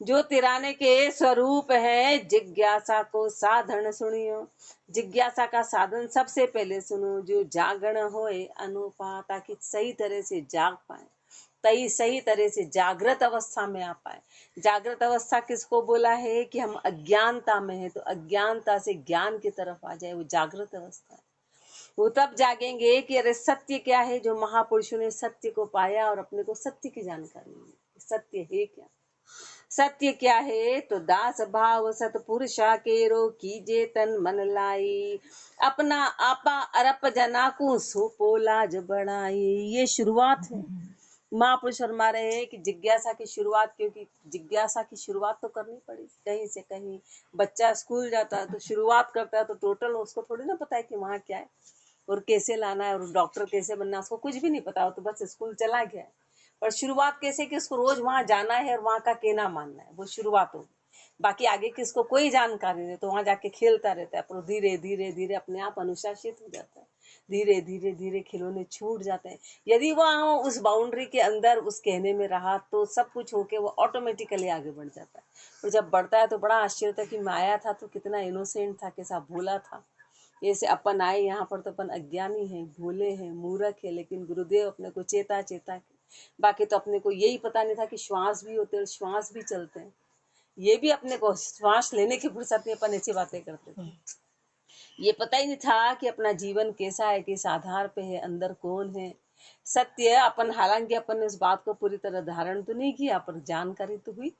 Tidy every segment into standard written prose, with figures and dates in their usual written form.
जो तिराने के स्वरूप है, जिज्ञासा को साधन सुनियो। जिज्ञासा का साधन सबसे पहले सुनो, जो जागरण होए अनुपा, ताकि सही तरह से जाग पाए, तई सही तरह से जागृत अवस्था में आ पाए। जागृत अवस्था किसको बोला है कि हम अज्ञानता में है, तो अज्ञानता से ज्ञान की तरफ आ जाए, वो जागृत अवस्था है। वो तब जागेंगे कि अरे सत्य क्या है, जो महापुरुषों ने सत्य को पाया और अपने को सत्य की जानकारी मिली। सत्य है क्या? सत्य क्या है? तो दास भाव सतपुरुषा केरो, कीजे तन मन लाई, अपना आपा अरप जना को सोपो लाज बढ़ाई। ये शुरुआत है। महापुरुष फरमा रहे हैं कि जिज्ञासा की शुरुआत, क्योंकि जिज्ञासा की शुरुआत तो करनी पड़ी कहीं से कहीं। बच्चा स्कूल जाता है तो शुरुआत करता है, तो टोटल उसको थोड़ी ना पता है कि वहाँ क्या है और कैसे लाना है और डॉक्टर कैसे बनना है, उसको कुछ भी नहीं पता हो, तो बस स्कूल चला गया है। पर शुरुआत कैसे कि उसको रोज वहां जाना है और वहां का कहना मानना है, वो शुरुआत होगी। बाकी आगे की उसको कोई जानकारी नहीं, तो वहां जाके खेलता रहता है, पर धीरे धीरे धीरे अपने आप अनुशासित हो जाता है। धीरे धीरे धीरे खिलौने छूट जाते हैं। यदि वह उस बाउंड्री के अंदर उस कहने में रहा, तो सब कुछ होके वो ऑटोमेटिकली आगे बढ़ जाता है। और जब बढ़ता है तो बड़ा आश्चर्य था कि मैं आया था तो कितना इनोसेंट था, कैसा भोला था। जैसे अपन आए यहाँ पर तो अपन अज्ञानी हैं, भोले हैं, मूर्ख है, लेकिन गुरुदेव अपने को चेता चेता के। बाकी तो अपने को यही पता नहीं था कि श्वास भी होते हैं और श्वास भी चलते हैं। ये भी अपने को श्वास लेने की फुर्सत में अपन ऐसी बातें करते थे। ये पता ही नहीं था कि अपना जीवन कैसा है, किस आधार पे है, अंदर कौन है। सत्य अपन, हालांकि अपन ने उस बात को पूरी तरह धारण तो नहीं किया, पर जानकारी तो हुई।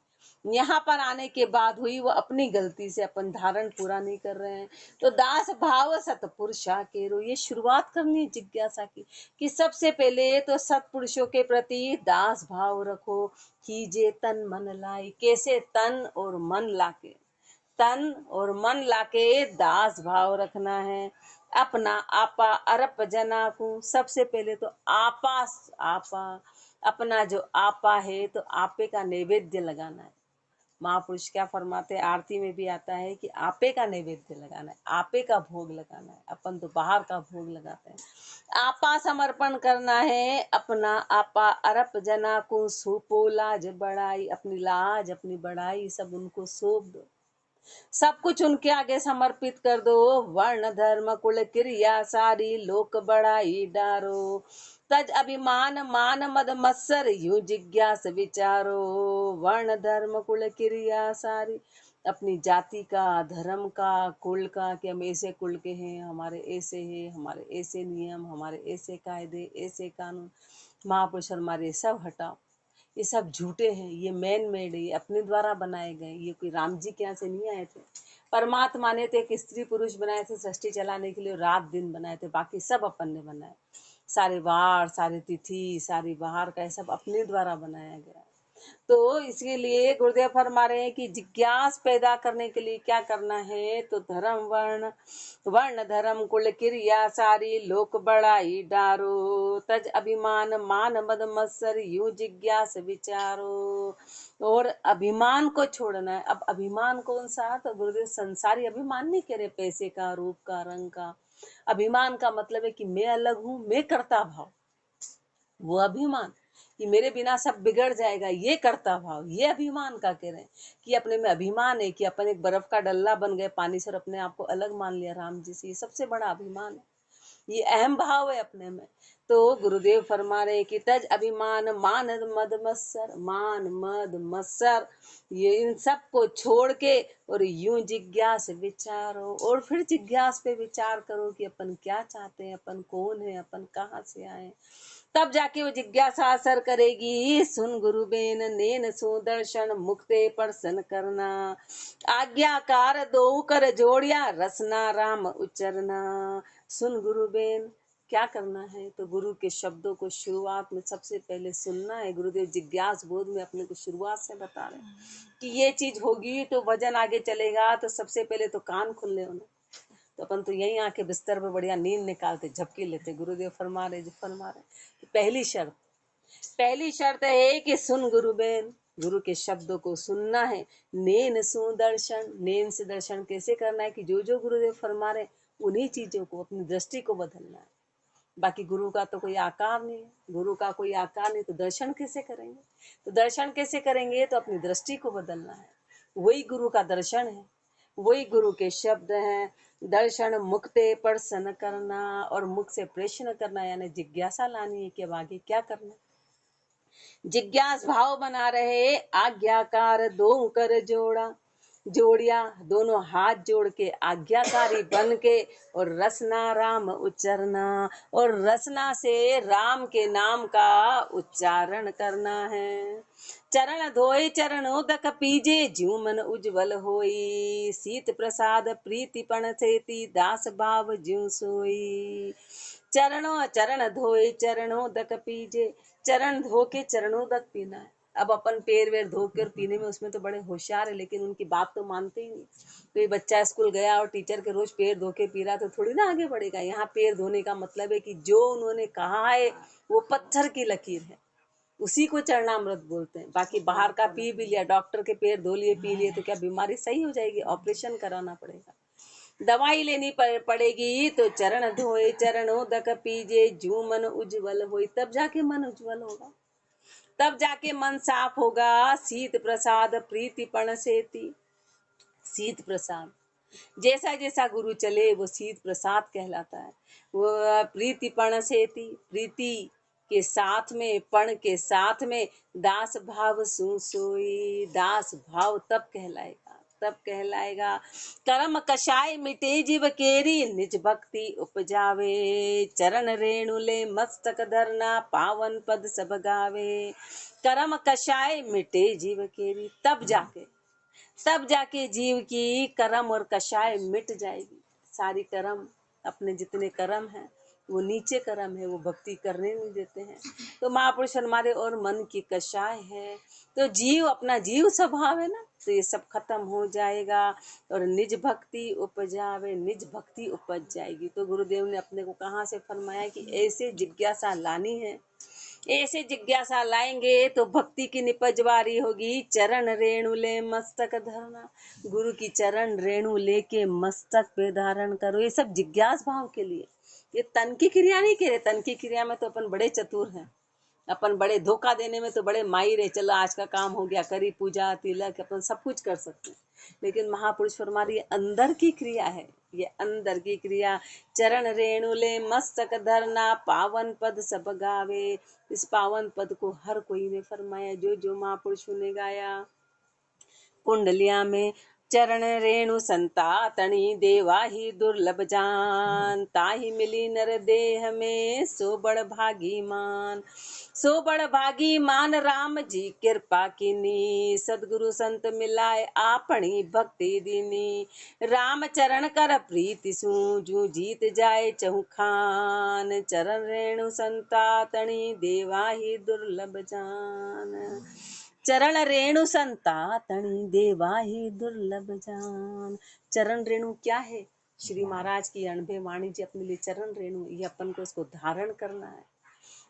यहाँ पर आने के बाद हुई, वो अपनी गलती से अपन धारण पूरा नहीं कर रहे हैं। तो दास भाव सतपुरुषा केरो, ये शुरुआत करनी है जिज्ञासा की, कि सबसे पहले तो सतपुरुषों के प्रति दास भाव रखो। कीजे तन मन लाई, कैसे तन और मन लाके, तन और मन लाके दास भाव रखना है। अपना आपा अरप जना को, सबसे पहले तो आपा, आपा अपना जो आपा है, तो आपे का नैवेद्य लगाना है। महापुरुष क्या फरमाते हैं, आरती में भी आता है कि आपे का नैवेद्य लगाना है, आपे का भोग लगाना है। अपन तो बाहर का भोग लगाते हैं। आपा समर्पण करना है। अपना आपा अरप जना को सौंपो लाज बढ़ाई, अपनी लाज अपनी बढ़ाई सब उनको सौंप दो, सब कुछ उनके आगे समर्पित कर दो। वर्ण धर्म कुल क्रिया सारी लोक बढ़ाई डारो, तज अभिमान मान मद मत्सर यूं जिज्ञास विचारो। वर्ण धर्म कुल क्रिया सारी, अपनी जाति का, धर्म का, कुल का, कि हम ऐसे कुल के हैं, हमारे ऐसे हैं, हमारे ऐसे नियम, हमारे ऐसे कायदे, ऐसे कानून। महापुरुष हमारे सब हटाओ, ये सब झूठे हैं, ये मैन मेड है, ये अपने द्वारा बनाए गए, ये कोई राम जी के यहाँ से नहीं आए थे। परमात्मा ने तो एक स्त्री पुरुष बनाए थे सृष्टि चलाने के लिए, रात दिन बनाए थे, बाकी सब अपन ने बनाए। सारे वार, सारे तिथि, सारी बाहर का, सब अपने द्वारा बनाया गया। तो इसके लिए गुरुदेव फरमा रहे हैं कि जिज्ञास पैदा करने के लिए क्या करना है, तो धर्म वर्ण, वर्ण धर्म कुल क्रिया सारी लोक बढ़ाई डारो, तज अभिमान मान मद मत्सर यूं जिज्ञास विचारो। और अभिमान को छोड़ना है। अब अभिमान कौन सा? तो गुरुदेव संसारी अभिमान नहीं कह रहे, पैसे का, रूप का, रंग का। अभिमान का मतलब है कि मैं अलग हूं, मैं करता भाव, वो अभिमान कि मेरे बिना सब बिगड़ जाएगा, ये करता भाव, ये अभिमान का कह रहे हैं कि अपने में अभिमान है कि अपन एक बर्फ का डल्ला बन गए पानी से और अपने आप को अलग मान लिया राम जी से। ये सबसे बड़ा अभिमान है, ये अहम भाव है अपने में। तो गुरुदेव फरमा रहे कि तज अभिमान मान मद मत्सर, मान मद मत्सर, ये इन सब को छोड़ के और यूं जिज्ञास विचारो, और फिर जिज्ञास पे विचार करो कि अपन क्या चाहते हैं, अपन कौन है, अपन कहाँ से आए। तब जाके वो जिज्ञासा असर करेगी। सुन गुरु बेन नैन सुदर्शन, मुक्ते प्रसन्न करना, आज्ञाकार दो कर जोड़िया, रसना राम उच्चरना। सुन गुरु बेन, क्या करना है? तो गुरु के शब्दों को शुरुआत में सबसे पहले सुनना है। गुरुदेव जिज्ञास बोध में अपने को शुरुआत से बता रहे कि ये चीज होगी तो वजन आगे चलेगा, तो सबसे पहले तो कान खुलने होना। तो अपन तो यहीं आके बिस्तर पे बढ़िया नींद निकालते, झपकी लेते। गुरुदेव फरमा रहे कि पहली शर्त है कि सुन गुरु बेन, गुरु के शब्दों को सुनना है। नैन सु दर्शन, नैन से दर्शन कैसे करना है कि जो जो गुरुदेव फरमा रहे उन्हीं चीजों को, अपनी दृष्टि को बदलना है। बाकी गुरु का तो कोई आकार नहीं है, गुरु का कोई आकार नहीं तो दर्शन कैसे करेंगे? तो दर्शन कैसे करेंगे? तो अपनी दृष्टि को बदलना है, वही गुरु का दर्शन है, वही गुरु के शब्द हैं। दर्शन मुक्ते प्रश्न करना, और मुख से प्रश्न करना यानी जिज्ञासा लानी है कि अब आगे क्या करना। जिज्ञास भाव बना रहे, आज्ञाकार दो कर जोड़िया, दोनों हाथ जोड़ के आज्ञाकारी बन के, और रसना राम उच्चारना, और रसना से राम के नाम का उच्चारण करना है। चरण धोए चरण उदक पीजे, ज्यों मन उज्जवल होई, शीत प्रसाद प्रीतिपण सेती, दास भाव ज्यों सोई। चरणों चरण धोए चरणों दक पीजे, चरण धो के चरणों तक पीना है। अब अपन पैर वेर धो कर पीने में उसमें तो बड़े होशियार है, लेकिन उनकी बात तो मानते ही नहीं। कोई बच्चा स्कूल गया और टीचर के रोज पैर धो के पी रहा तो थोड़ी ना आगे बढ़ेगा। यहाँ पैर धोने का मतलब है कि जो उन्होंने कहा है वो पत्थर की लकीर है, उसी को चरणामृत बोलते हैं। बाकी बाहर का पी भी लिया, डॉक्टर के पैर धो लिए पी लिए तो क्या बीमारी सही हो जाएगी? ऑपरेशन कराना पड़ेगा, दवाई लेनी पड़ेगी। तो चरण धोए चरणों दक पीजे, जो मन उज्जवल होई, तब जाके मन उज्जवल होगा, तब जाके मन साफ होगा। शीत प्रसाद प्रीतिपण सेती, शीत प्रसाद जैसा जैसा गुरु चले वो शीत प्रसाद कहलाता है। वो प्रीतिपण सेती, प्रीति के साथ में, पण के साथ में, दास भाव सु सोई, दास भाव तब कहलाएगा, तब कहलाएगा। कर्म कषाय मिटे जीव केरी, निज भक्ति उपजावे, चरण रेणु ले मस्तक धरना, पावन पद सब गावे। कर्म कषाय मिटे जीव केरी, तब जाके जीव की कर्म और कषाय मिट जाएगी। सारी कर्म, अपने जितने कर्म हैं वो नीचे कर्म है, वो भक्ति करने नहीं देते हैं। तो महापुरुष हमारे और मन की कषाय है, तो जीव अपना जीव स्वभाव है ना, तो ये सब खत्म हो जाएगा और निज भक्ति उपजावे, निज भक्ति उपज जाएगी। तो गुरुदेव ने अपने को कहाँ से फरमाया कि ऐसे जिज्ञासा लानी है, ऐसे जिज्ञासा लाएंगे तो भक्ति की निपजवारी होगी। चरण रेणु ले मस्तक धरना, गुरु की चरण रेणु लेके मस्तक पे धारण करो। ये सब जिज्ञास भाव के लिए, ये तन की क्रिया नहीं कह रहे। तन की क्रिया में तो अपन बड़े चतुर हैं, अपन बड़े धोखा देने में तो बड़े माहिर है। चलो आज का काम हो गया, करी पूजा तिलक, अपन सब कुछ कर सकते हैं। लेकिन महापुरुष फरमा रही है अंदर की क्रिया है, ये अंदर की क्रिया। चरण रेणु ले मस्तक धरना, पावन पद सब गावे। इस पावन पद को हर कोई ने फरमाया, जो जो महापुरुषों ने गाया। कुंडलिया में चरण रेणु संतातणी, देवा ही दुर्लभ जान, ताही मिली नर देह में, सो बड़ भागी मान। सो बड़ भागी मान राम जी कृपा कीनी, सदगुरु संत मिलाए आपनी भक्ति दीनी। राम चरण कर प्रीति सू, जू जीत जाए चहुखान, चरण रेणु संतातणी, देवा ही दुर्लभ जान। चरण रेणु संतातणी, देवा ही दुर्लभ जान। चरण रेणु क्या है? श्री महाराज की अनभे वाणी जी अपने लिए चरण रेणु, ये अपन को इसको धारण करना है।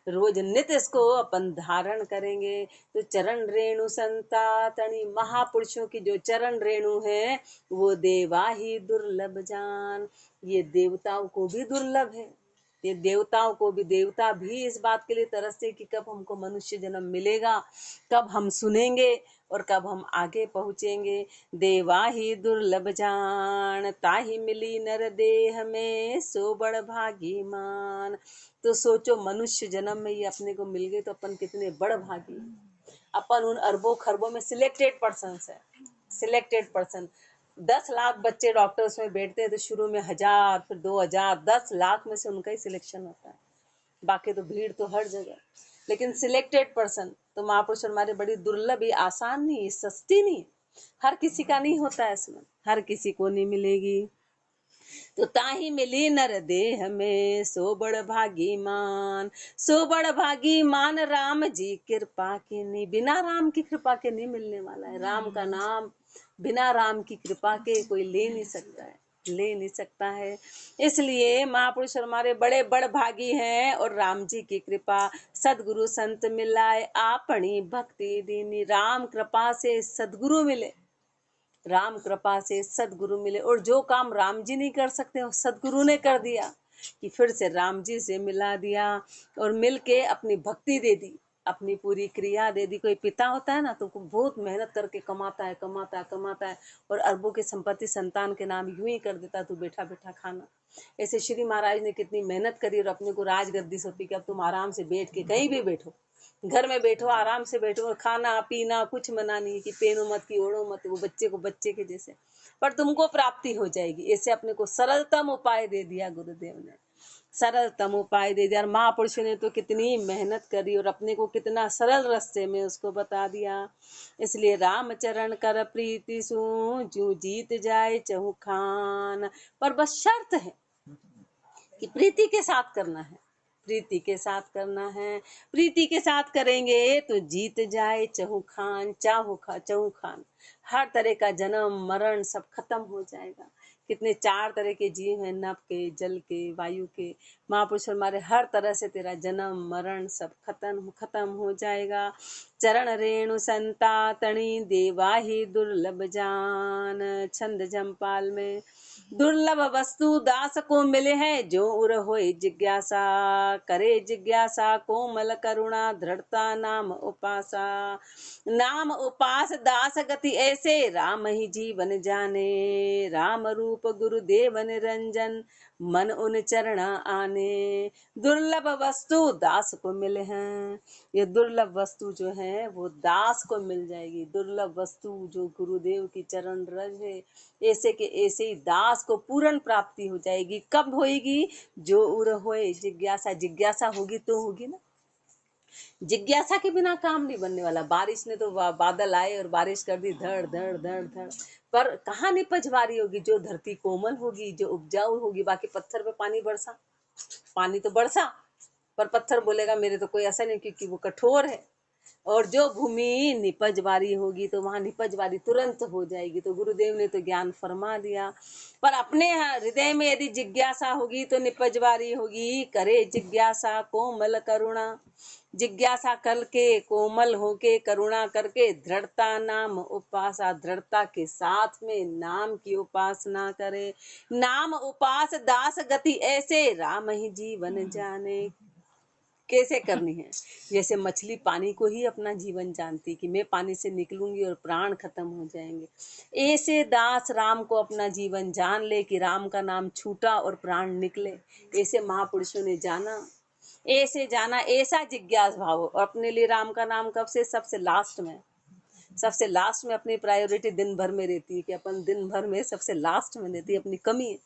रोज नित्य इसको अपन धारण करेंगे तो चरण रेणु संतातणी, महापुरुषों की जो चरण रेणु है वो देवा ही दुर्लभ जान। ये देवताओं को भी दुर्लभ है, ये देवताओं को भी, देवता भी इस बात के लिए तरसते कि कब हमको मनुष्य जन्म मिलेगा, कब हम सुनेंगे और कब हम आगे पहुंचेंगे। देवा ही दुर्लभ जान, ताही मिली नर देह में, सो बड़ भागी मान। तो सोचो मनुष्य जन्म में ये अपने को मिल गए तो अपन कितने बड़ भागी। अपन उन अरबों खरबों में सिलेक्टेड पर्सन है, सिलेक्टेड पर्सन। 10 लाख बच्चे डॉक्टर्स में बैठते हैं तो शुरू में 1000, फिर 2000, 10 लाख में से उनका ही सिलेक्शन होता है। बाकी तो भीड़ तो हर जगह, लेकिन सिलेक्टेड पर्सन। तो महापुरुष हमारे बड़ी दुर्लभ, ये आसान नहीं, सस्ती नहीं, हर किसी का नहीं होता है, इसमें हर किसी को नहीं मिलेगी। तो ताही मिली नर देह में, सो बड़ भागी मान। सो बड़ भागी मान राम जी कृपा के नहीं, बिना राम की कृपा के नहीं मिलने वाला है। राम का नाम बिना राम की कृपा के कोई ले नहीं सकता है, ले नहीं सकता है। इसलिए महापुरुष हमारे बड़े बड़ भागी हैं और राम जी की कृपा, सदगुरु संत मिलाए आपनी भक्ति दीनी। राम कृपा से सदगुरु मिले, राम कृपा से सदगुरु मिले, और जो काम राम जी नहीं कर सकते वो सदगुरु ने कर दिया। कि फिर से राम जी से मिला दिया और मिल के अपनी भक्ति दे दी, अपनी पूरी क्रिया दे दी। कोई पिता होता है ना तो बहुत मेहनत करके कमाता है कमाता है कमाता है और अरबों की संपत्ति संतान के नाम यूं ही कर देता है, तू बैठा बैठा खाना। ऐसे श्री महाराज ने कितनी मेहनत करी और अपने को राजगद्दी सौंपी कि अब तुम आराम से बैठ के कहीं भी बैठो, घर में बैठो, आराम से बैठो और खाना पीना कुछ मना नहीं कि पेनो मत की ओढ़ो मत, वो बच्चे को बच्चे के जैसे, पर तुमको प्राप्ति हो जाएगी। ऐसे अपने को सरलतम उपाय दे दिया गुरुदेव ने, सरलतम उपाय दे दिया। और महापुरुष ने तो कितनी मेहनत करी और अपने को कितना सरल रास्ते में उसको बता दिया। इसलिए राम चरण कर प्रीति सु जू जीत जाए चहु खान, पर बस शर्त है कि प्रीति के साथ करना है, प्रीति के साथ करना है। प्रीति के साथ करेंगे तो जीत जाए चहु खान, चहु खान। हर तरह का जन्म मरण सब खत्म हो जाएगा। कितने 4 तरह के जीव हैं, नभ के, जल के, वायु के। महापुरुष हमारे हर तरह से तेरा जन्म मरण सब खत्म हो जाएगा। चरण रेणु संता तणी देवा ही दुर्लभ जान। छंद जमपाल में दुर्लभ वस्तु दास को मिले हैं, जो उर होए जिज्ञासा करे जिज्ञासा कोमल करुणा दृढ़ता नाम उपासा। नाम उपास दास गति ऐसे राम ही जीवन जाने, राम रूप गुरुदेव निरंजन मन उन चरण आने। दुर्लभ वस्तु दास को मिले हैं, ये दुर्लभ वस्तु जो है वो दास को मिल जाएगी। दुर्लभ वस्तु जो गुरुदेव की चरण रज है, ऐसे के ऐसे ही दास को पूर्ण प्राप्ति हो जाएगी। कब होएगी? जो उर होए जिज्ञासा, जिज्ञासा होगी तो होगी ना। जिज्ञासा के बिना काम नहीं बनने वाला। बारिश ने तो बादल आए और बारिश कर दी धड़ धड़ धड़ धड़, पर कहाँ निपज वारी होगी? जो धरती कोमल होगी, जो उपजाऊ होगी। बाकी पत्थर पे पानी बरसा, पानी तो बरसा, पर पत्थर बोलेगा मेरे तो कोई असर नहीं, क्योंकि वो कठोर है। और जो भूमि निपज वारी होगी तो वहां निपज वारी तुरंत हो जाएगी। तो गुरुदेव ने तो ज्ञान फरमा दिया। पर अपने हृदय में यदि जिज्ञासा होगी तो निपज वारी होगी। करे जिज्ञासा कोमल करुणा, जिज्ञासा करके कोमल होके करुणा करके दृढ़ता नाम उपासा, दृढ़ता के साथ में नाम की उपासना करे। नाम उपास दास गति ऐसे राम ही जीवन जाने। कैसे करनी है? जैसे मछली पानी को ही अपना जीवन जानती कि मैं पानी से निकलूंगी और प्राण खत्म हो जाएंगे, ऐसे दास राम को अपना जीवन जान ले कि राम का नाम छूटा और प्राण निकले। ऐसे महापुरुषों ने जाना, ऐसे जाना, ऐसा जिज्ञास भाव। और अपने लिए राम का नाम कब से? सबसे लास्ट में, सबसे लास्ट में अपनी प्रायोरिटी दिन भर में रहती है कि अपन दिन भर में सबसे लास्ट में देती है, अपनी कमी है।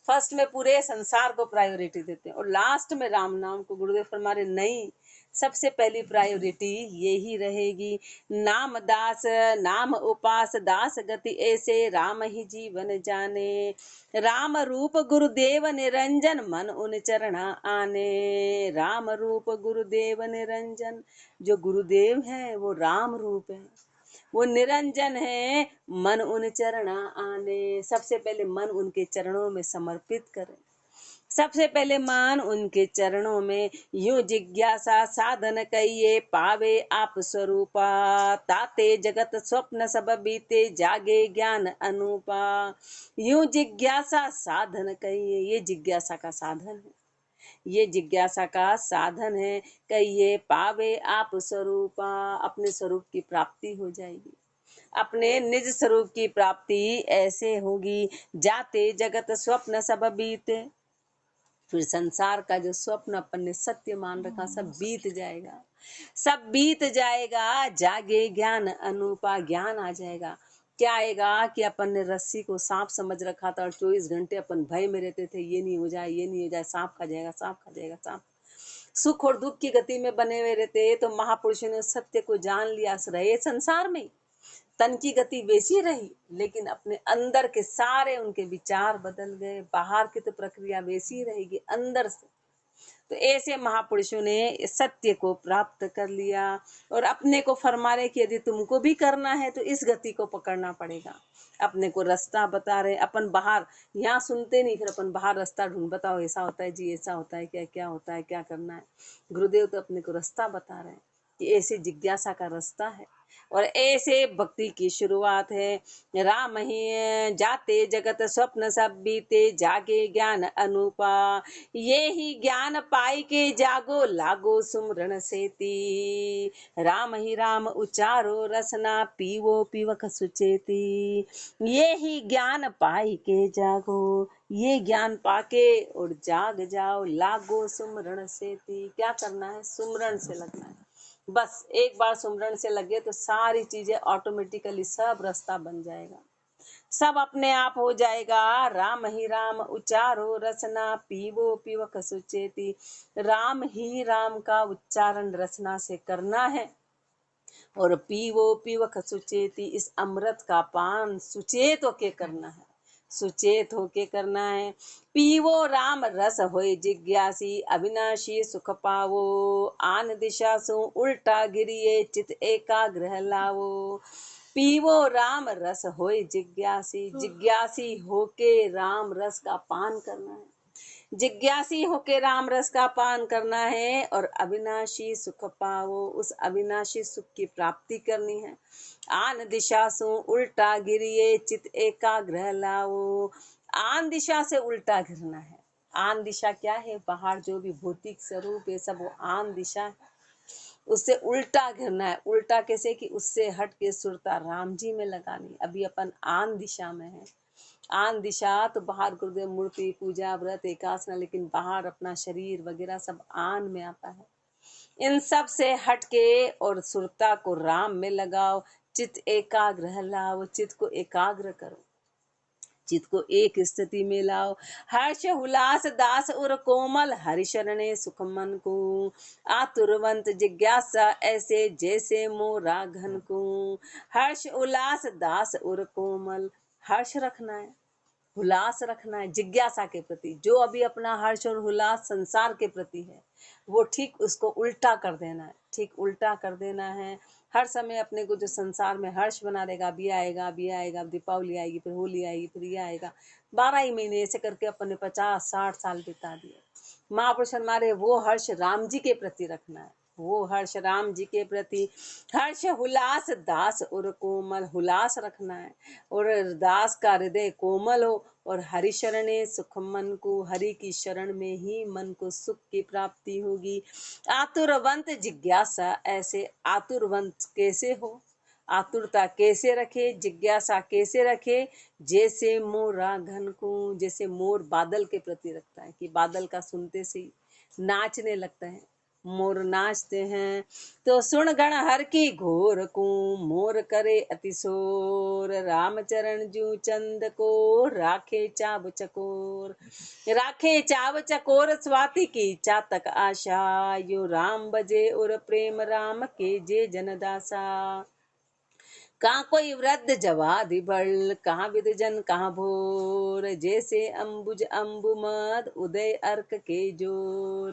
फर्स्ट में पूरे संसार को प्रायोरिटी देते हैं और लास्ट में राम नाम को। गुरुदेव फरमा रहे नहीं, सबसे पहली प्रायोरिटी यही रहेगी। नाम दास नाम उपास दास गति ऐसे राम ही जीवन जाने। राम रूप गुरुदेव निरंजन मन उन चरण आने। राम रूप गुरुदेव निरंजन, जो गुरुदेव है वो राम रूप है, वो निरंजन है। मन उन चरण आने, सबसे पहले मन उनके चरणों में समर्पित करें। सबसे पहले मन उनके चरणों में। यूं जिज्ञासा साधन कहिए पावे आप स्वरूपा। ताते जगत स्वप्न सब बीते जागे ज्ञान अनूपा। यूं जिज्ञासा साधन कहिए, ये जिज्ञासा का साधन है, ये जिज्ञासा का साधन है। कहिए पावे आप स्वरूपा, अपने स्वरूप की प्राप्ति हो जाएगी। अपने निज स्वरूप की प्राप्ति ऐसे होगी। जाते जगत स्वप्न सब बीते, फिर संसार का जो स्वप्न अपन ने सत्य मान रखा सब बीत जाएगा, सब बीत जाएगा। जागे ज्ञान अनूपा, ज्ञान आ जाएगा। क्या आएगा? कि अपन ने रस्सी को सांप समझ रखा था और 24 घंटे अपन भय में रहते थे, ये नहीं हो जाए, ये नहीं हो जाए, सांप खा जाएगा, सांप खा जाएगा, सांप। सुख और दुख की गति में बने हुए रहते, तो महापुरुषों ने सत्य को जान लिया, रहे संसार में। तन की गति वैसी रही, लेकिन अपने अंदर के सारे उनके विचार बदल गए। बाहर की तो प्रक्रिया वैसी रहेगी, अंदर से। तो ऐसे महापुरुषों ने सत्य को प्राप्त कर लिया और अपने को फरमा रहे कि यदि तुमको भी करना है तो इस गति को पकड़ना पड़ेगा। अपने को रास्ता बता रहे। अपन बाहर यहाँ सुनते नहीं, फिर अपन बाहर रास्ता ढूंढ, बताओ ऐसा होता है जी, ऐसा होता है क्या, क्या होता है, क्या करना है। गुरुदेव तो अपने को रास्ता बता रहे हैं। कि ऐसे जिज्ञासा का रास्ता है और ऐसे भक्ति की शुरुआत है। राम ही जाते जगत स्वप्न सब बीते, जागे ज्ञान अनुपा, ये ही ज्ञान पाई के जागो लागो सुमरण सेती। राम ही राम उचारो रसना, पीवो पीवक सुचेती, ये ही ज्ञान पाई के जागो, ये ज्ञान पाके और जाग जाओ लागो सुमरण सेती। क्या करना है? सुमरण से लगना है। बस एक बार सुमरण से लगे तो सारी चीजें ऑटोमेटिकली सब रास्ता बन जाएगा, सब अपने आप हो जाएगा। राम ही राम उच्चारो रसना, पीवो पीवक सुचेती। राम ही राम का उच्चारण रसना से करना है और पीवो पीवक सुचेती, इस अमृत का पान सुचेत होके करना है, सुचेत होके करना है। पीवो राम रस होए जिज्ञासी, अविनाशी सुख पावो, आन दिशा सु उल्टा गिरिए चित एकाग्रह लावो। पीवो राम रस होए जिज्ञासी, जिज्ञासी होके राम रस का पान करना है, जिज्ञासी होके राम रस का पान करना है और अविनाशी सुख पावो, उस अविनाशी सुख की प्राप्ति करनी है। आन दिशा सु उल्टा गिरिए चित एकाग्रह लाओ, आन दिशा से उल्टा गिरना है। आन दिशा क्या है? बाहर जो भी भौतिक स्वरूप है सब वो आन दिशा है, उससे उल्टा घिरना है। उल्टा कैसे? कि उससे हट के सुरता राम जी में लगानी। अभी अपन आन दिशा में है। आन दिशा तो बाहर गुरुदेव मूर्ति पूजा व्रत एकासना, लेकिन बाहर अपना शरीर वगैरह सब आन में आता है। इन सब से हटके और सुरता को राम में लगाओ, चित्त एकाग्र लाओ, चित्त को एकाग्र करो, चित्त को एक स्थिति में लाओ। हर्ष हुलास दास उर कोमल, हरि शरणे सुख मन को, आतुरवंत जिज्ञासा ऐसे जैसे मोरा घन को। हर्ष उल्लास दास उर कोमल, हर्ष रखना है, हुलास रखना है जिज्ञासा के प्रति। जो अभी अपना हर्ष और हुलास संसार के प्रति है वो ठीक उसको उल्टा कर देना है, ठीक उल्टा कर देना है। हर समय अपने को जो संसार में हर्ष बना देगा, अभी आएगा अभी आएगा, दीपावली आएगी, फिर होली आएगी, फिर ये आएगा, 12 ही महीने ऐसे करके अपने 50-60 साल बिता दिए। महापुरुष हमारे वो हर्ष राम जी के प्रति रखना है, वो हर्ष राम जी के प्रति। हर्ष हुलास दास और कोमल, हुलास रखना है और दास का हृदय कोमल हो और हरि शरणे सुख मन को, हरि की शरण में ही मन को सुख की प्राप्ति होगी। आतुरवंत जिज्ञासा ऐसे, आतुरवंत कैसे हो, आतुरता कैसे रखे, जिज्ञासा कैसे रखे, जैसे मोरा घन को, जैसे मोर बादल के प्रति रखता है कि बादल का सुनते से ही नाचने लगता है, मोर नाचते हैं। तो सुन गण हर की घोर को, मोर करे अतिशोर, रामचरण जू चंद को राखे चाव चकोर। राखे चाव चकोर स्वाति की चातक आशा, यो राम बजे और प्रेम राम के जे जनदासा। कहाँ कोई वृद्ध जवादि बल, कहाँ विदजन कहाँ भोर, जैसे अम्बुज अम्बुमद उदय अर्क के जोर।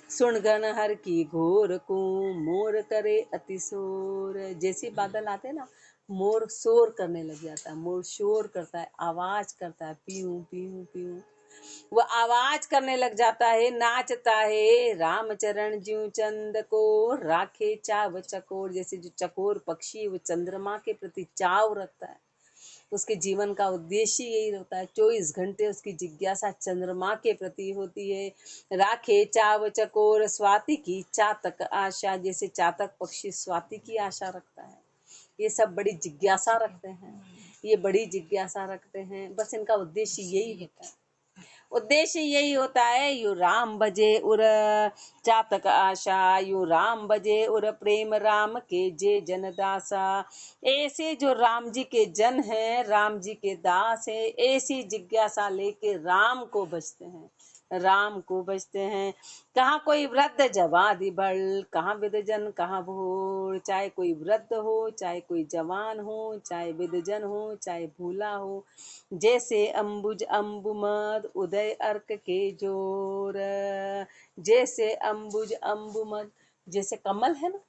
सुन गण हर की घोर को, मोर करे अतिशोर। जैसे बादल आते ना, मोर शोर करने लग जाता है, मोर शोर करता है, आवाज करता है, पीऊ पीऊ पीऊ, वो आवाज करने लग जाता है, नाचता है। रामचरण ज्यों चंद को राखे चाव चकोर, जैसे जो चकोर पक्षी वो चंद्रमा के प्रति चाव रखता है, उसके जीवन का उद्देश्य यही होता है, 24 घंटे उसकी जिज्ञासा चंद्रमा के प्रति होती है। राखे चाव चकोर स्वाति की चातक आशा, जैसे चातक पक्षी स्वाति की आशा रखता है। ये सब बड़ी जिज्ञासा रखते हैं, ये बड़ी जिज्ञासा रखते हैं, बस इनका उद्देश्य यही होता है, उद्देश्य यही होता है। यू राम बजे उर चातक आशा, यू राम बजे उर प्रेम राम के जे जनदासा। ऐसे जो राम जी के जन हैं, राम जी के दास है, ऐसी जिज्ञासा लेके राम को बजते हैं, राम को बजते हैं। कहाँ कोई वृद्ध जवादि बल, कहाँ विदजन कहाँ भूल, चाहे कोई वृद्ध हो, चाहे कोई जवान हो, चाहे विदजन हो, चाहे भूला हो, जैसे अम्बुज अम्बुमद उदय अर्क के जोर। जैसे अम्बुज अम्बुमद, जैसे कमल है ना,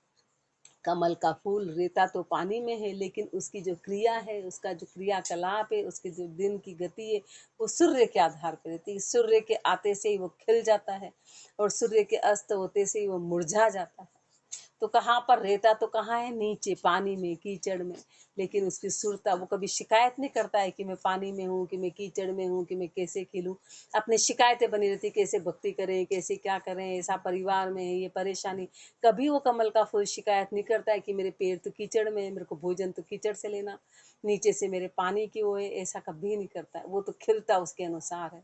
कमल का फूल रहता तो पानी में है, लेकिन उसकी जो क्रिया है, उसका जो क्रियाकलाप है, उसकी जो दिन की गति है, वो सूर्य के आधार पर रहती है। सूर्य के आते से ही वो खिल जाता है और सूर्य के अस्त होते से ही वो मुरझा जाता है। तो कहाँ पर रहता, तो कहाँ है, नीचे पानी में, कीचड़ में। लेकिन उसकी सुरता, वो कभी शिकायत नहीं करता है कि मैं पानी में हूँ, कि मैं कीचड़ में हूँ, कि मैं कैसे खिलूँ। अपनी शिकायतें बनी रहती, कैसे भक्ति करें, कैसे क्या करें, ऐसा परिवार में है, ये परेशानी। कभी वो कमल का फूल शिकायत नहीं करता है कि मेरे पैर तो कीचड़ में है, मेरे को भोजन तो कीचड़ से लेना, नीचे से मेरे पानी की वो है, ऐसा कभी नहीं करता है। वो तो खिलता उसके अनुसार है,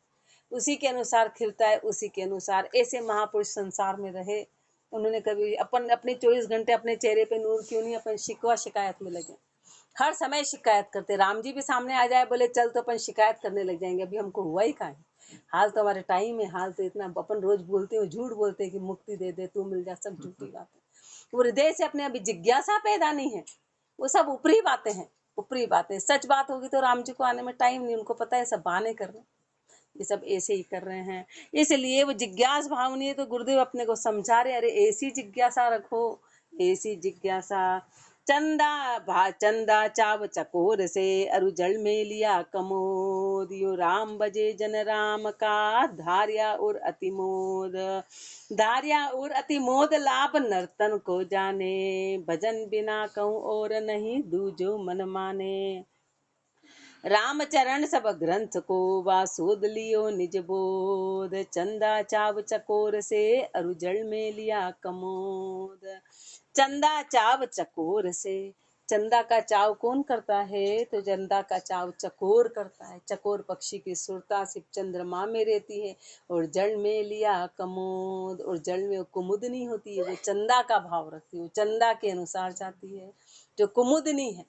उसी के अनुसार खिलता है, उसी के अनुसार। ऐसे महापुरुष संसार में रहे, उन्होंने कभी अपने 24 घंटे अपने चेहरे पे नूर क्यों नहीं, अपन शिकवा शिकायत में लगे, हर समय शिकायत करते। राम जी भी सामने आ जाए, बोले चल, तो अपन शिकायत करने लग जाएंगे, अभी हमको हुआ ही कहाँ है, हाल तो हमारे टाइम है, हाल तो इतना अपन रोज बोलते हो, झूठ बोलते हैं कि मुक्ति दे दे, तू मिल जा, सब झूठी बातें। वो हृदय से अपने अभी जिज्ञासा पैदा नहीं है, वो सब ऊपरी बातें हैं, ऊपरी बातें। सच बात होगी तो राम जी को आने में टाइम नहीं, उनको पता है सब बहाने कर रहे हैं, ये सब ऐसे ही कर रहे हैं। इसलिए वो जिज्ञास भाव नहीं है, तो गुरुदेव अपने को समझा रहे, अरे ऐसी जिज्ञासा रखो, ऐसी जिज्ञासा। चंदा चाव चकोर से, अरु जल में लिया कमोद, यो राम बजे जन राम का, धार्या और अतिमोद। धार्या और अतिमोद लाभ नर्तन को जाने, भजन बिना कहूँ और नहीं दूजो मन माने। रामचरण सब ग्रंथ को वासोद लियो निज बोध, चंदा चाव चकोर से, अरु जल में लिया कमोद। चंदा चाव चकोर से, चंदा का चाव कौन करता है, तो चंदा का चाव चकोर करता है। चकोर पक्षी की सुरता सिर्फ चंद्रमा में रहती है, और जल में लिया कमोद, और जल में कुमुदनी होती है, वो चंदा का भाव रखती है, वो चंदा के अनुसार जाती है। जो कुमुदनी है,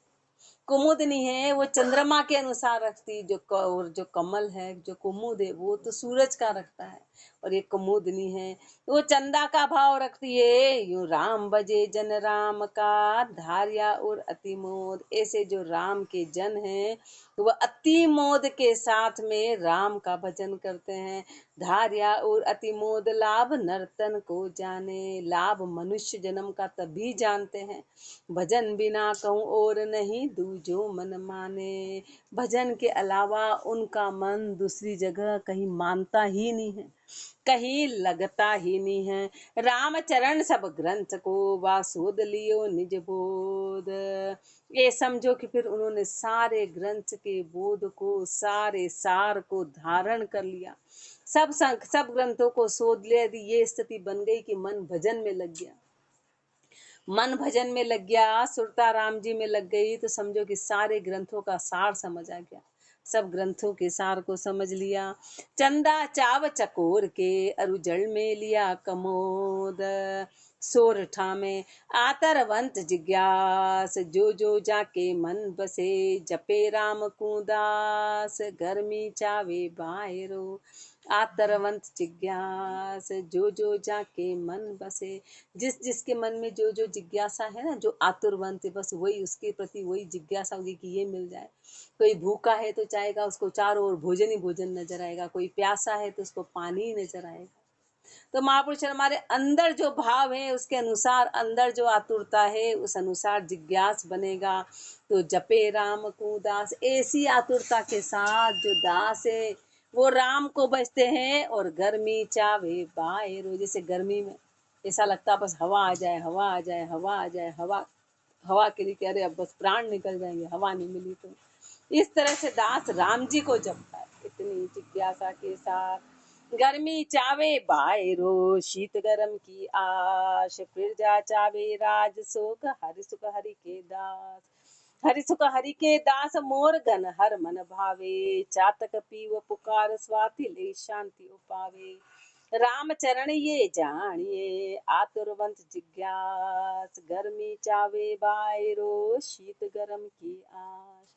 कुमुदनी है, वो चंद्रमा के अनुसार रखती। और जो कमल है, जो कुमुद है, वो तो सूरज का रखता है, और ये कुमुदनी है, वो चंदा का भाव रखती है। यूं राम बजे जन राम का, धार्या और अतिमोद। ऐसे जो राम के जन हैं, तो वह अतिमोद के साथ में राम का भजन करते हैं। धार्या और अतिमोद लाभ नर्तन को जाने, लाभ मनुष्य जन्म का तभी जानते हैं, भजन बिना कहूँ और नहीं दूजो मन माने। भजन के अलावा उनका मन दूसरी जगह कहीं मानता ही नहीं है, कहीं लगता ही नहीं है। रामचरण सब ग्रंथ को वासोद लियो निज बोध। ये समझो कि फिर उन्होंने सारे ग्रंथ के बोध को, सारे सार को धारण कर लिया, सब ग्रंथों को शोध लिया। ये स्थिति बन गई कि मन भजन में लग गया, मन भजन में लग गया, सुरता राम जी में लग गई, तो समझो कि सारे ग्रंथों का सार समझ आ गया, सब ग्रंथों के सार को समझ लिया। चंदा चाव चकोर के, अरु जल में लिया कमोद। सोरठा में आतरवंत जिज्ञास, जो जो जाके मन बसे, जपे राम कुदास, गर्मी चावे बायरो। आतरवंत जिज्ञास, जो जो जाके मन बसे, जिस जिसके मन में जो जो जिज्ञासा है ना, जो आतुरवंत है, बस वही उसके प्रति वही जिज्ञासा होगी कि ये मिल जाए। कोई भूखा है तो चाहेगा, उसको चारों ओर भोजन ही भोजन नजर आएगा, कोई प्यासा है तो उसको पानी ही नजर आएगा। तो महापुरुष हमारे अंदर जो भाव है, उसके अनुसार, अंदर जो आतुरता है, उस अनुसार जिज्ञास बनेगा। तो जपे राम को दास, ऐसी आतुरता के साथ जो दास है वो राम को बजते हैं। और गर्मी चावे बायरो, जैसे गर्मी में ऐसा लगता बस हवा आ जाए, हवा आ जाए, हवा आ जाए, हवा हवा के लिए कह रहे अब बस प्राण निकल जाएंगे, हवा नहीं मिली तो। इस तरह से दास राम जी को जपता है, इतनी जिज्ञासा के साथ। गर्मी चावे बायरो, शीत गरम की आश, फिर जा चावे राज सुख, हरि सुख हरि के दास। हरि सुख हरि के दास, मोर गन हर मन भावे, चातक पीव पुकार स्वाति ले शांति उपावे। राम चरण ये जानिए, आतुरवंत जिज्ञास, गर्मी चावे बायरो, शीत गरम की आश।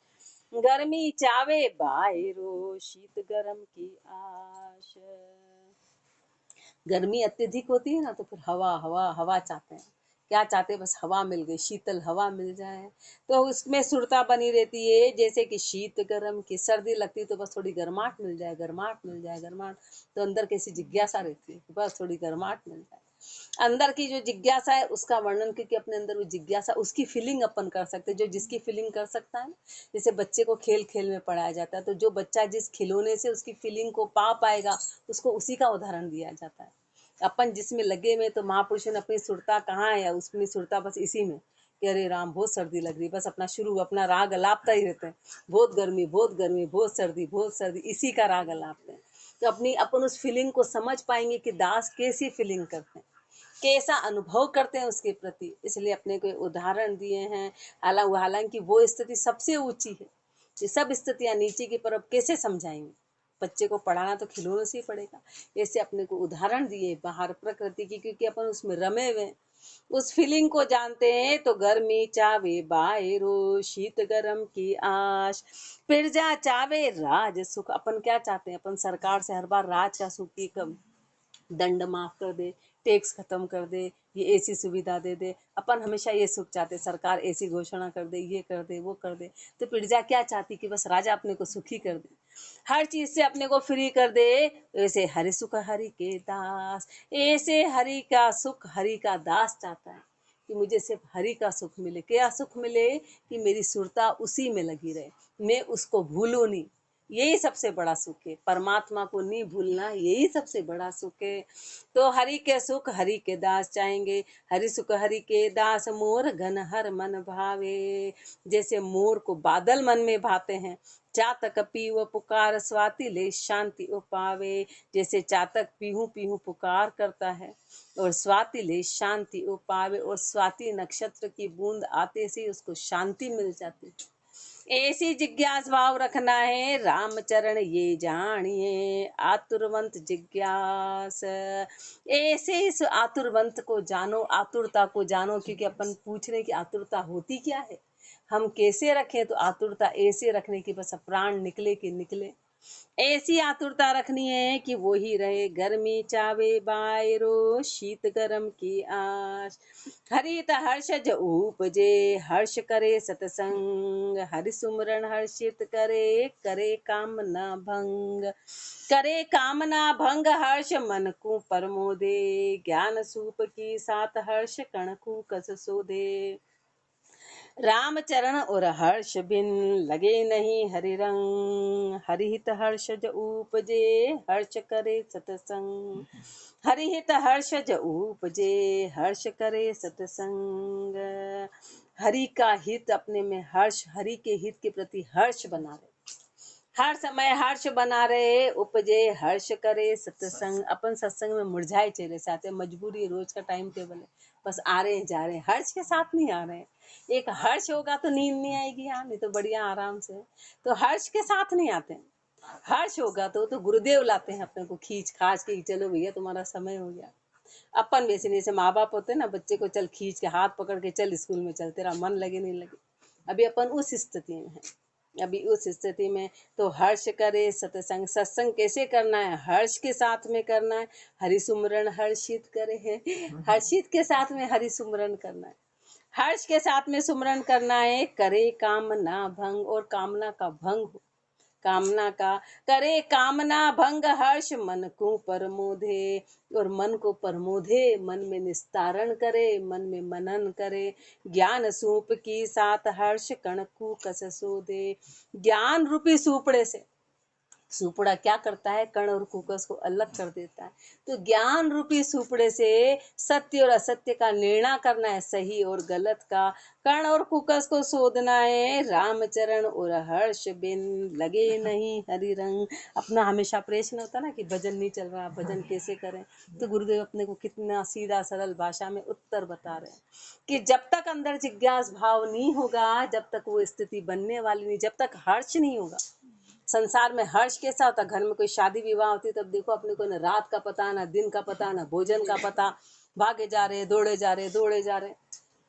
गर्मी चावे बायरो, शीत गरम की आश। गर्मी अत्यधिक होती है ना, तो फिर हवा हवा हवा चाहते हैं, क्या चाहते हैं, बस हवा मिल गई, शीतल हवा मिल जाए, तो उसमें सुरता बनी रहती है। जैसे कि शीत गर्म की, सर्दी लगती तो बस थोड़ी गर्माहट मिल जाए, गर्माहट मिल जाए, गर्माहट, तो अंदर कैसी जिज्ञासा रहती है, बस थोड़ी गर्माहट मिल जाए। अंदर की जो जिज्ञासा है उसका वर्णन करके अपने अंदर वो जिज्ञासा, उसकी फीलिंग अपन कर सकते हैं, जो जिसकी फीलिंग कर सकता है ना। जैसे बच्चे को खेल खेल में पढ़ाया जाता है, तो जो बच्चा जिस खिलौने से उसकी फीलिंग को पा पाएगा, उसको उसी का उदाहरण दिया जाता है। अपन जिसमें लगे हुए, तो महापुरुषों ने अपनी सुरता कहाँ है, उसमें सुरता बस इसी में कि अरे राम बहुत सर्दी लग रही, बस अपना शुरू अपना राग अलापता ही रहते हैं, बहुत गर्मी बहुत गर्मी, बहुत सर्दी, इसी का राग अलापते हैं। तो अपनी अपन उस फीलिंग को समझ पाएंगे कि दास कैसी फीलिंग करते हैं, कैसा अनुभव करते हैं उसके प्रति। इसलिए अपने को उदाहरण दिए हैं। हालांकि वो स्थिति सबसे ऊंची है, ये सब स्थितियां नीचे की, पर अब कैसे समझाएंगे, बच्चे को पढ़ाना तो खिलौनों से ही पड़ेगा। ऐसे अपने को उदाहरण दिए बाहर प्रकृति की, क्योंकि अपन उसमें रमे हुए, उस फीलिंग को जानते हैं। तो गर्मी चावे बायरो, शीत गरम की आश, प्रजा चावे राज सुख। अपन क्या चाहते हैं, अपन सरकार से हर बार राज का सुख की कम, दंड माफ कर दे, टैक्स खत्म कर दे, ये ऐसी सुविधा दे दे। अपन हमेशा ये सुख चाहते, सरकार ऐसी घोषणा कर दे, ये कर दे, वो कर दे। तो प्रजा क्या चाहती कि बस राजा अपने को सुखी कर दे, हर चीज से अपने को फ्री कर दे। ऐसे हरि सुख हरि के दास, ऐसे हरि का सुख हरि का दास चाहता है कि मुझे सिर्फ हरि का सुख मिले। क्या सुख मिले, कि मेरी सुरता उसी में लगी रहे, मैं उसको भूलूं नहीं, यही सबसे बड़ा सुख है। परमात्मा को नहीं भूलना, यही सबसे बड़ा सुख है। तो हरि के सुख हरि के दास चाहेंगे। हरि सुख हरि के दास, मोर घन हर मन भावे। जैसे मोर को बादल मन में भाते हैं, चातक पीहू पुकार स्वाति ले शांति ओ पावे। जैसे चातक पीहू पीहू पुकार करता है और स्वाति ले शांति ओ पावे, और स्वाति नक्षत्र की बूंद आते से उसको शांति मिल जाती है। ऐसी जिज्ञास भाव रखना है, रामचरण ये जानिए आतुरवंत जिज्ञास। ऐसे इस आतुरवंत को जानो, आतुरता को जानो, क्योंकि अपन पूछ रहे कि आतुरता होती क्या है, हम कैसे रखें। तो आतुरता ऐसे रखने की बस प्राण निकले कि निकले, ऐसी आतुरता रखनी है कि वो ही रहे। गर्मी चावे बायरो, शीत गरम की आश, हरित हर्षज उपजे, हर्ष करे सतसंग। हरि सुमरन हर्षित करे, करे कामना भंग। करे कामना भंग हर्ष मन को परमोदे। ज्ञान सूप की सात हर्ष कण को कस सोदे। रामचरण और हर्ष बिन लगे नहीं हरि रंग। हरिहित हर्षज उपजे, हर्ष करे सतसंग। हरिहित हर्षज उपजे, हर्ष करे सतसंग। हरि का हित अपने में हर्ष, हरि के हित के प्रति हर्ष बना रहे, हर समय हर्ष बना रहे, उपजे हर्ष करे सत्संग। अपन सत्संग में मुरझाए चेहरे से आते, मजबूरी रोज का टाइम टेबल है, बस आ रहे हैं जा रहे हैं, हर्ष के साथ नहीं आ रहे हैं। एक हर्ष होगा तो नींद नहीं आएगी, हाँ नहीं तो बढ़िया आराम से। तो हर्ष के साथ नहीं आते हैं, हर्ष होगा तो गुरुदेव लाते हैं अपने को खींच खाच के, चलो भैया तुम्हारा समय हो गया। अपन वैसे नहीं, जैसे माँ बाप होते हैं ना, बच्चे को चल खींच के हाथ पकड़ के चल स्कूल में चल, तेरा मन लगे नहीं लगे। अभी अपन उस स्थिति में है, अभी उस स्थिति में। तो हर्ष करे सत्संग, सत्संग कैसे करना है, हर्ष के साथ में करना है। हरि सुमरन हर्षित करे है, हर्षित के साथ में हरि सुमरन करना है, हर्ष के साथ में सुमरन करना है। करे कामना भंग, और कामना का भंग हो, कामना का करे कामना भंग, हर्ष मन को परमोधे। और मन को परमोधे, मन में निस्तारण करे, मन में मनन करे। ज्ञान सूप की सात हर्ष कण को कस सोधे। ज्ञान रूपी सूपड़े से, सुपड़ा क्या करता है, कण और कुकस को अलग कर देता है। तो ज्ञान रूपी सुपड़े से सत्य और असत्य का निर्णय करना है, सही और गलत का। कण और कुकस को शोधना है, रामचरण और हर्ष बिन लगे नहीं हरि रंग। अपना हमेशा प्रश्न होता ना कि भजन नहीं चल रहा, भजन कैसे करें। तो गुरुदेव अपने को कितना सीधा सरल भाषा में उत्तर बता रहे हैं कि जब तक अंदर जिज्ञास भाव नहीं होगा, जब तक वो स्थिति बनने वाली नहीं, जब तक हर्ष नहीं होगा। संसार में हर्ष कैसा होता, घर में कोई शादी विवाह होती तब देखो अपने को ना रात का पता, ना दिन का पता, ना भोजन का पता, भागे जा रहे, दौड़े जा रहे, दौड़े जा रहे,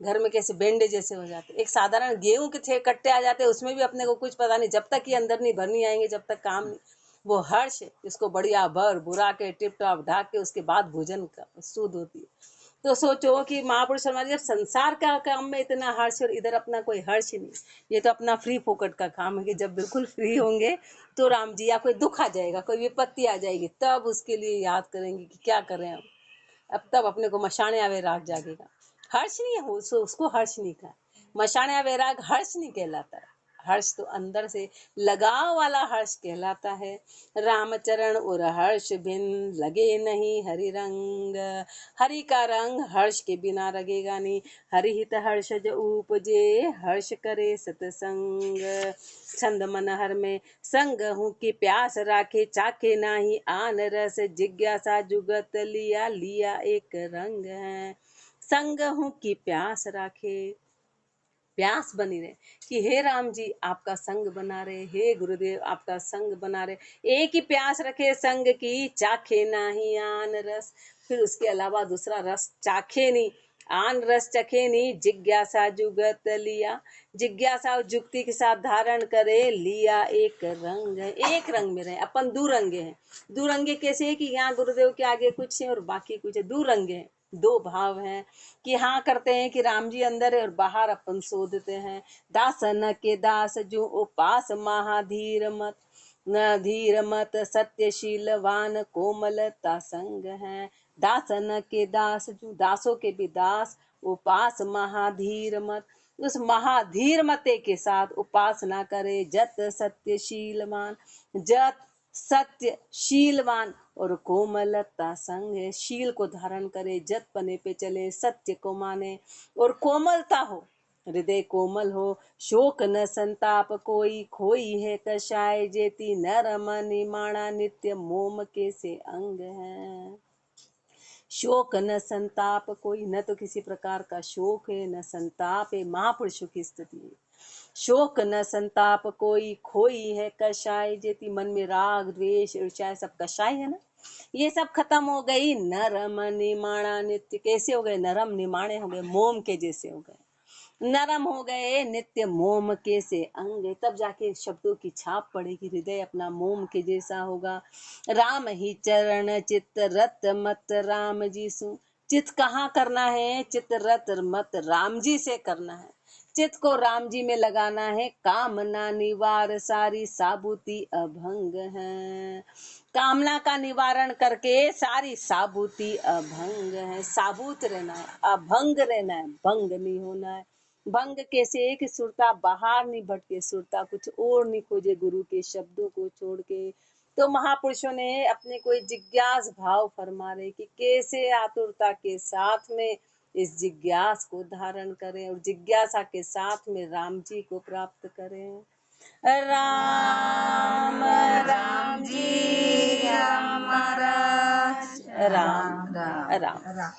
घर में कैसे बेंडे जैसे हो जाते। एक साधारण गेहूं के थे कट्टे आ जाते, उसमें भी अपने को कुछ पता नहीं, जब तक ये अंदर नहीं भरनी आएंगे, जब तक काम नहीं। वो हर्ष, इसको बढ़िया भर बुरा के टिप टॉप ढाक के उसके बाद भोजन का सूद होती है। तो सोचो कि महापुरुष हमारे जब संसार का काम में इतना हर्ष, और इधर अपना कोई हर्ष नहीं, ये तो अपना फ्री फोकट का काम है कि जब बिल्कुल फ्री होंगे तो राम जी, या कोई दुख आ जाएगा, कोई विपत्ति आ जाएगी, तब उसके लिए याद करेंगे कि क्या करें अब तब अपने को मशाने वैराग जागेगा। हर्ष नहीं है, उसको हर्ष नहीं कहा, मशाने वैराग हर्ष नहीं कहलाता है। हर्ष तो अंदर से लगाव वाला हर्ष कहलाता है। रामचरण और हर्ष भिन लगे नहीं हरि रंग, हरि का रंग हर्ष के बिना लगेगा नहीं। हरि हित हर्षज उपजे, हर्ष करे सतसंग। छंद मनहर में संग हूँ की प्यास राखे, चाखे नाही आन रस, जिज्ञासा जुगत लिया लिया एक रंग है। संग हूँ की प्यास राखे, प्यास बनी रहे कि हे राम जी आपका संग बना रहे, हे गुरुदेव आपका संग बना रहे। एक ही प्यास रखे संग की, चाखे नाही आन रस, फिर उसके अलावा दूसरा रस चाखे नहीं, आन रस चखे नहीं। जिज्ञासा जुगत लिया, जिज्ञासा और जुक्ति के साथ धारण करे, लिया एक रंग है। एक रंग में रहे, अपन दुरंगे हैं। दुरंगे कैसे है कि यहाँ गुरुदेव के आगे कुछ है और बाकी कुछ है, दुरंगे हैं। दो भाव हैं कि हाँ करते हैं कि राम जी अंदर है और बाहर अपन शोधते हैं। दासन के दास जो उपास महाधीर मत, न धीर मत सत्यशीलवान कोमलता संग है। दासन के दास जो, दासों के भी दास, उपास महाधीर मत, उस महाधीर मते के साथ उपासना करे। जत सत्यशीलवान, जत सत्यशीलवान और कोमलता संग है। शील को धारण करे, जत पने पे चले, सत्य को माने और कोमलता हो, हृदय कोमल हो। शोक न संताप कोई खोई है कषाय, जेती नरम निमाणा नित्य मोम के से अंग है। शोक न संताप कोई, न तो किसी प्रकार का शोक है न संताप है, महापुरुषों की स्थिति है। शोक न संताप कोई खोई है कषाय, जेती मन में राग द्वेष ईर्ष्या सब कषाय है ना, ये सब खत्म हो गई। नरम निमाणा नित्य, कैसे हो गए? नरम निमाणे हो गए, मोम के जैसे हो गए, नरम हो गए नित्य मोम के से अंग। तब जाके शब्दों की छाप पड़ेगी, हृदय अपना मोम के जैसा होगा। राम ही चरण चित्त रत मत राम जी सु, चित्त कहाँ करना है? चित्त रत मत राम जी से करना है। चित्त को राम जी में लगाना है। कामना निवार सारी साबूती अभंग है, कामना का निवारण करके सारी साबूती अभंग है। साबूत रहना है, अभंग रहना है, भंग नहीं होना है। भंग कैसे? कि सुरता बाहर नहीं भटके, सुरता कुछ और नहीं खोजे गुरु के शब्दों को छोड़ के। तो महापुरुषों ने अपने कोई जिज्ञास भाव फरमा रहे कि कैसे आतुरता के साथ में इस जिज्ञास को धारण करें और जिज्ञासा के साथ में राम जी को प्राप्त करें। राम राम जी हमारा, राम राम राम।